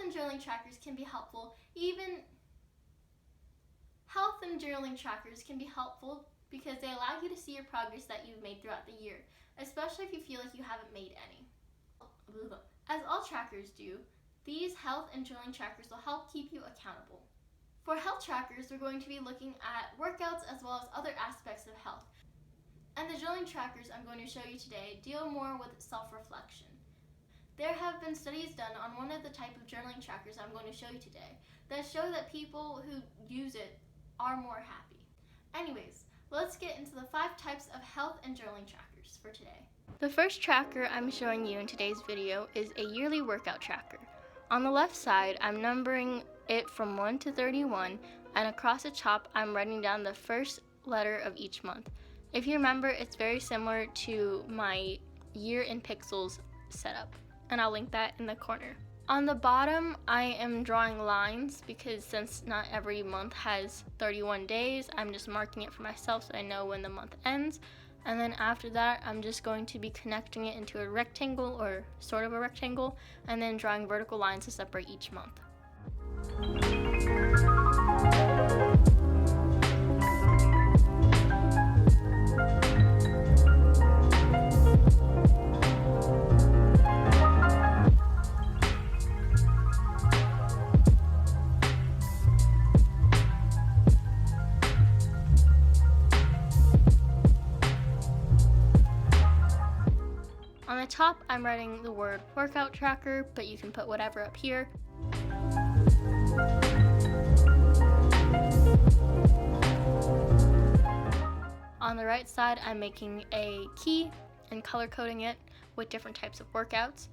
and journaling trackers can be helpful. Health and journaling trackers can be helpful because they allow you to see your progress that you've made throughout the year, especially if you feel like you haven't made any. As all trackers do, these health and journaling trackers will help keep you accountable. For health trackers, we're going to be looking at workouts as well as other aspects of health. And the journaling trackers I'm going to show you today deal more with self-reflection. There have been studies done on one of the type of journaling trackers I'm going to show you today that show that people who use it are more happy. Anyways, let's get into the 5 types of health and journaling trackers for today. The first tracker I'm showing you in today's video is a yearly workout tracker. On the left side, I'm numbering it from 1 to 31, and across the top, I'm writing down the first letter of each month. If you remember, it's very similar to my year in pixels setup, and I'll link that in the corner. On the bottom, I am drawing lines because since not every month has 31 days, I'm just marking it for myself so I know when the month ends. And then after that, I'm just going to be connecting it into a rectangle or sort of a rectangle, and then drawing vertical lines to separate each month. On the top, I'm writing the word workout tracker, but you can put whatever up here. On the right side, I'm making a key and color coding it with different types of workouts.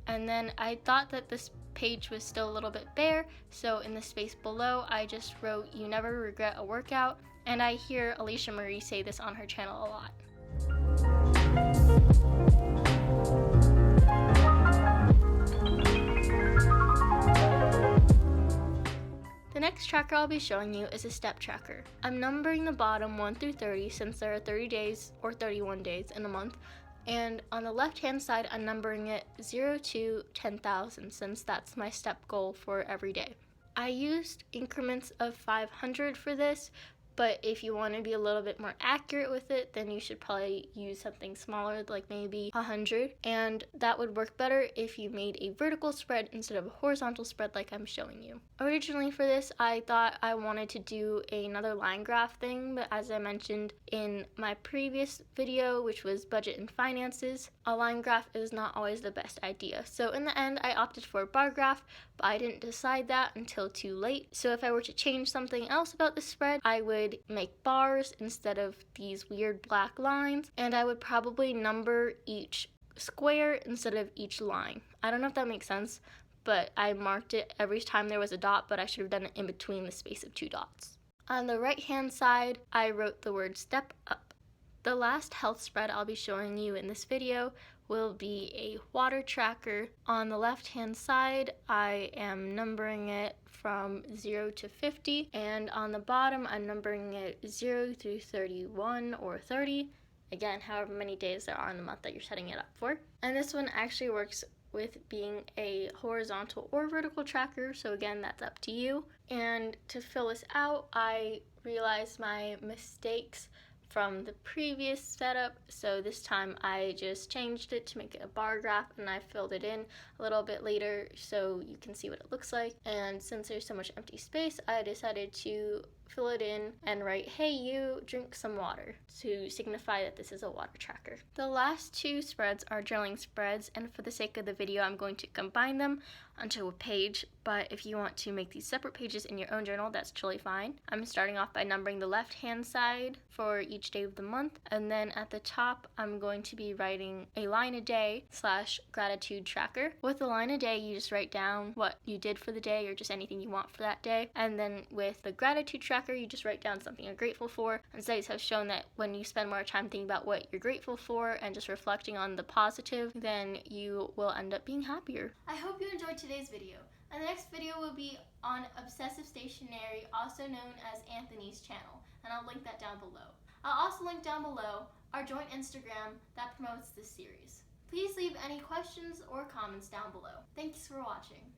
And then I thought that this page was still a little bit bare, so in the space below I just wrote "You never regret a workout," and I hear Alicia Marie say this on her channel a lot. The next tracker I'll be showing you is a step tracker. I'm numbering the bottom 1 through 30 since there are 30 days or 31 days in a month. And on the left-hand side, I'm numbering it 0 to 10,000 since that's my step goal for every day. I used increments of 500 for this, but if you want to be a little bit more accurate with it, then you should probably use something smaller, like maybe 100. And that would work better if you made a vertical spread instead of a horizontal spread like I'm showing you. Originally for this, I thought I wanted to do another line graph thing, but as I mentioned in my previous video, which was budget and finances, a line graph is not always the best idea. So in the end, I opted for a bar graph, but I didn't decide that until too late. So if I were to change something else about the spread, I would make bars instead of these weird black lines, and I would probably number each square instead of each line. I don't know if that makes sense, but I marked it every time there was a dot, but I should have done it in between the space of 2 dots. On the right hand side, I wrote the word step up. The last health spread I'll be showing you in this video will be a water tracker. On the left hand side, I am numbering it from 0 to 50, and on the bottom I'm numbering it 0 through 31 or 30. Again, however many days there are in the month that you're setting it up for. And this one actually works with being a horizontal or vertical tracker, so again, that's up to you. And to fill this out, I realized my mistakes from the previous setup, so this time I just changed it to make it a bar graph, and I filled it in a little bit later so you can see what it looks like. And since there's so much empty space, I decided to fill it in and write, "Hey, you, drink some water," to signify that this is a water tracker. The last two spreads are journaling spreads, and for the sake of the video, I'm going to combine them onto a page, but if you want to make these separate pages in your own journal, that's totally fine. I'm starting off by numbering the left-hand side for each day of the month, and then at the top, I'm going to be writing a line a day / gratitude tracker. With a line a day, you just write down what you did for the day or just anything you want for that day, and then with the gratitude tracker, you just write down something you're grateful for, and studies have shown that when you spend more time thinking about what you're grateful for and just reflecting on the positive, then you will end up being happier. I hope you enjoyed today's video, and the next video will be on Obsessive Stationery, also known as Anthony's channel, and I'll link that down below. I'll also link down below our joint Instagram that promotes this series. Please leave any questions or comments down below. Thanks for watching.